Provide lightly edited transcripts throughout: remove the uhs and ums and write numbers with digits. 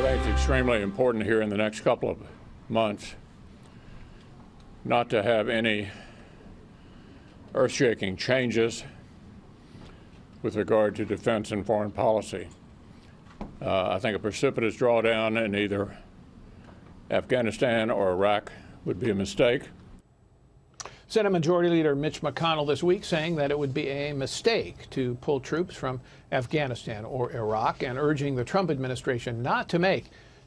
think it's extremely important here in the next couple of months not to have any earth-shaking changes with regard to defense and foreign policy. I think a precipitous drawdown in either Afghanistan or Iraq would be a mistake. Senate Majority Leader Mitch McConnell this week saying that it would be a mistake to pull troops from Afghanistan or Iraq, and urging the Trump administration not to make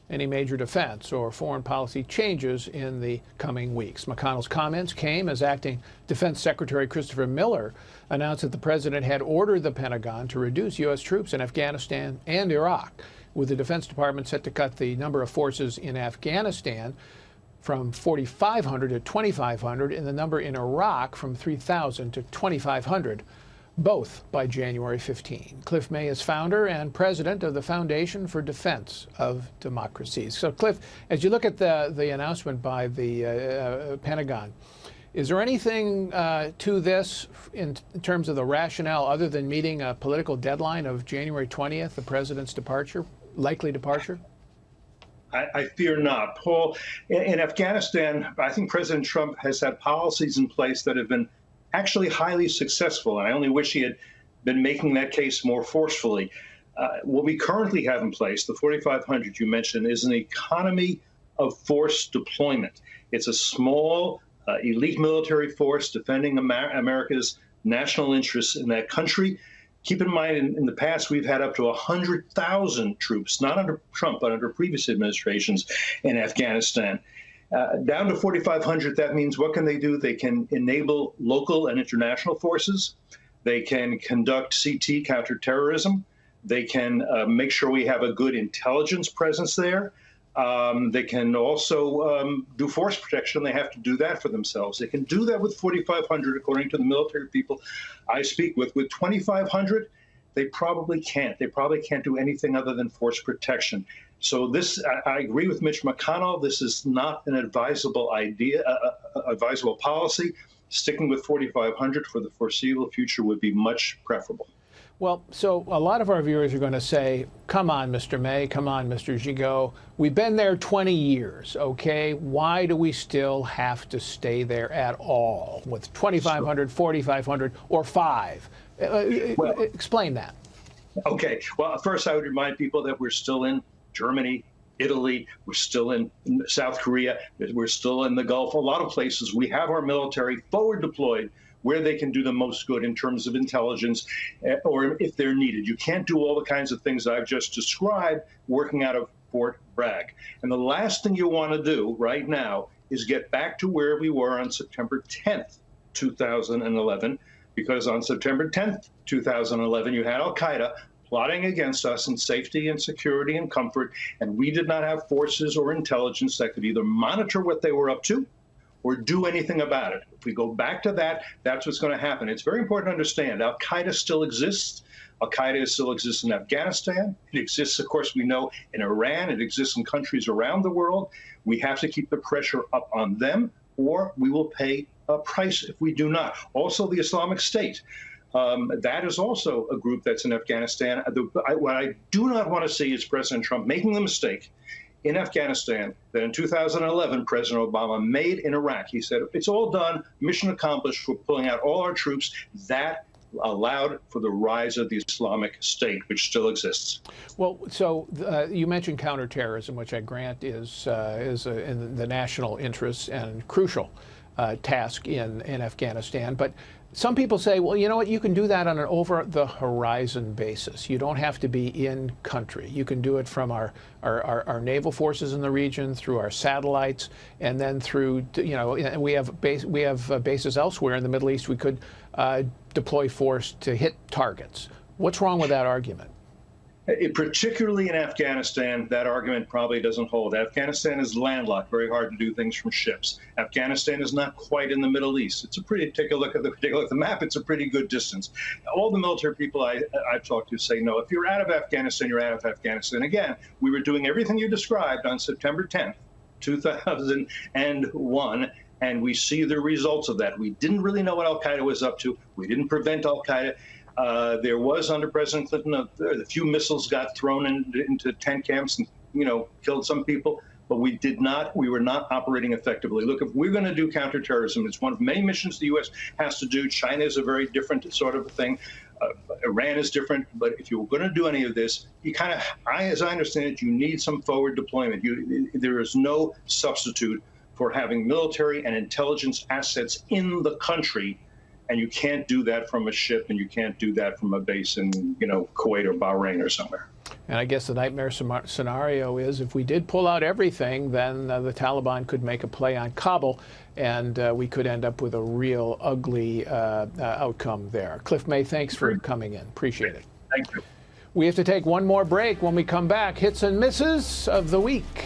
any major defense or foreign policy changes in the coming weeks. McConnell's comments came as Acting Defense Secretary Christopher Miller announced that the president had ordered the Pentagon to reduce U.S. troops in Afghanistan and Iraq, with the Defense Department set to cut the number of forces in Afghanistan from 4,500 to 2,500 and the number in Iraq from 3,000 to 2,500, both by January 15. Cliff May is founder and president of the Foundation for Defense of Democracies. So, Cliff, as you look at the announcement by the Pentagon, is there anything to this in terms of the rationale other than meeting a political deadline of January 20th, the president's departure, likely departure? I fear not. Paul, in Afghanistan, I think President Trump has had policies in place that have been actually highly successful, and I only wish he had been making that case more forcefully. What we currently have in place, the 4,500 you mentioned, is an economy of force deployment. It's a small, elite military force defending America's national interests in that country. Keep in mind, in the past, we've had up to 100,000 troops, not under Trump, but under previous administrations in Afghanistan. Down to 4,500, that means what can they do? They can enable local and international forces. They can conduct CT counterterrorism. They can make sure we have a good intelligence presence there. They can also do force protection. They have to do that for themselves. They can do that with 4,500, according to the military people I speak with. With 2,500, they probably can't. They probably can't do anything other than force protection. So this, I agree with Mitch McConnell. This is not an advisable idea, advisable policy. Sticking with 4,500 for the foreseeable future would be much preferable. Well, so a lot of our viewers are going to say, come on, Mr. May, come on, Mr. Gigot. We've been there 20 years, okay? Why do we still have to stay there at all with 2,500, 4,500, or 5? Explain that. Okay. Well, first, I would remind people that we're still in Germany, Italy, we're still in South Korea, we're still in the Gulf. A lot of places we have our military forward deployed where they can do the most good in terms of intelligence, or if they're needed. You can't do all the kinds of things I've just described working out of Fort Bragg. And the last thing you want to do right now is get back to where we were on September 10th, 2011, because on September 10th, 2011, you had al-Qaeda plotting against us in safety and security and comfort, and we did not have forces or intelligence that could either monitor what they were up to or do anything about it. If we go back to that, that's what's going to happen. It's very important to understand al-Qaeda still exists. Al-Qaeda still exists in Afghanistan. It exists, of course, we know, in Iran. It exists in countries around the world. We have to keep the pressure up on them, or we will pay a price if we do not. Also, the Islamic State. That is also a group that's in Afghanistan. What I do not want to see is President Trump making the mistake in Afghanistan that in 2011, President Obama made in Iraq. He said, it's all done, mission accomplished, we're pulling out all our troops. That allowed for the rise of the Islamic State, which still exists. Well, so you mentioned counterterrorism, which I grant is in the national interest and crucial task in Afghanistan. But some people say, well, you know what, you can do that on an over-the-horizon basis. You don't have to be in country. You can do it from our naval forces in the region, through our satellites, and then through, you know, we have bases elsewhere in the Middle East. We could deploy force to hit targets. What's wrong with that argument? Particularly in Afghanistan, that argument probably doesn't hold. Afghanistan is landlocked, very hard to do things from ships. Afghanistan is not quite in the Middle East. It's a pretty, take a look at the map, it's a pretty good distance. All the military people I've talked to say, no, if you're out of Afghanistan, you're out of Afghanistan. Again, we were doing everything you described on September 10th, 2001, and we see the results of that. We didn't really know what al-Qaeda was up to. We didn't prevent al-Qaeda. There was, under President Clinton, a few missiles got thrown into tent camps, and killed some people, but we were not operating effectively. Look, if we're going to do counterterrorism, it's one of many missions the U.S. has to do. China is a very different sort of thing. Iran is different. But if you're going to do any of this, you as I understand it, you need some forward deployment. There is no substitute for having military and intelligence assets in the country. And you can't do that from a ship, and you can't do that from a base in, Kuwait or Bahrain or somewhere. And I guess the nightmare scenario is if we did pull out everything, then the Taliban could make a play on Kabul, and we could end up with a real ugly outcome there. Cliff May, thanks for coming in. Appreciate it. Thank you. We have to take one more break. When we come back, hits and misses of the week.